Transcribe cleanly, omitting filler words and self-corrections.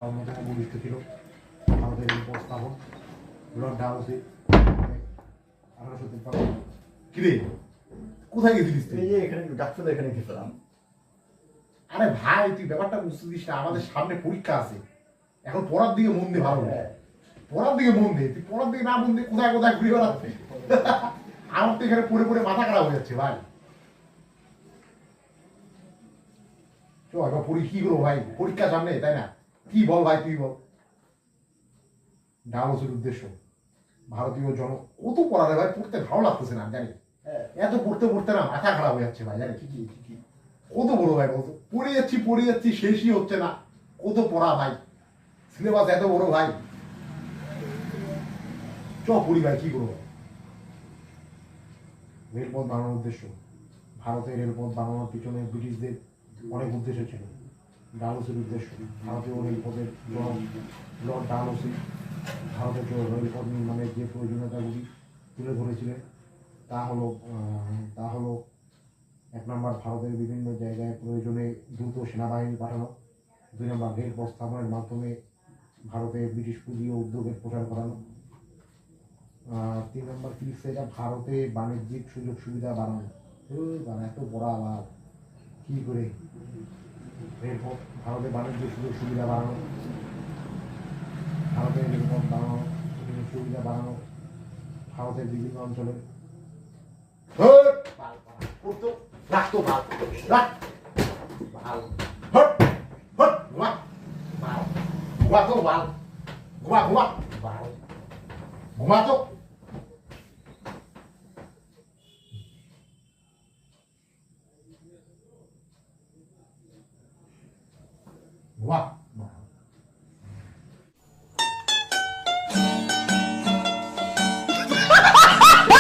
অন্যতম বলিষ্ঠ ছিল আমাদের এই উপস্থাপন লর্ড ডাউসে 1853। কিরে কোথায় গেছিলিস তুই? এই যে এখানে ডাক্তার এখানে গেছিলাম। আরে ভাই তুই ব্যাপারটা বুঝতে দিস না, আমাদের সামনে পরীক্ষা আছে, এখন পড়ার দিকে মন দে। ভালো পড়ার দিকে মন দে, তুই পড়ার দিকে না মন দে কোথায় কোথায় ঘুরে বেড়াচ্ছে। আমার তো এখানে পড়ে পড়ে মাথা খারাপ হয়ে যাচ্ছে ভাই। চো এবার পড়ি কি করবো ভাই, পরীক্ষা সামনে তাই না? কি বল ভাই তুই বল। ডাউসের উদ্দেশ্য ভারতীয় জন কত পড়ারে ভাই, পড়তে ভালো লাগতেছে না জানি, এত পড়তে পড়তে না মাথা খারাপ হয়ে যাচ্ছে ভাই জানি। কি কত বড় ভাই বলতো, পড়ে যাচ্ছি শেষই হচ্ছে না, কত পড়া ভাই, সিলেবাস এত বড় ভাই। চ পড়ি ভাই, কি করবো। রেলপথ বানানোর উদ্দেশ্য, ভারতের রেলপথ বানানোর পিছনে ব্রিটিশদের অনেক উদ্দেশ্য ছিল। ডালহৌসির উদ্দেশ্য, ভারতীয় রেলপথের জনক লর্ড ডালহৌসি ভারতের রেলপথ নির্মাণের যে প্রয়োজনীয়তাগুলি তুলে ধরেছিলেন তা হলো 1 নম্বর ভারতের বিভিন্ন জায়গায় প্রয়োজনে দ্রুত সেনাবাহিনী পাঠানো, 2 নম্বর রেলপথ স্থাপনের মাধ্যমে ভারতে ব্রিটিশ পুঁজি ও উদ্যোগের প্রসার করানো, 3 নম্বর কি সেটা ভারতে বাণিজ্যিক সুযোগ সুবিধা বাড়ানো। এত বড় আলাপ কি করে রেলপথ, ভারতে বাণিজ্যিক সুযোগ সুবিধা বাড়ানো, ভারতের রেলপথ বাড়ানো, সুবিধা বাড়ানো, ভারতের বিভিন্ন অঞ্চলে ঘুমাতো ঘুমা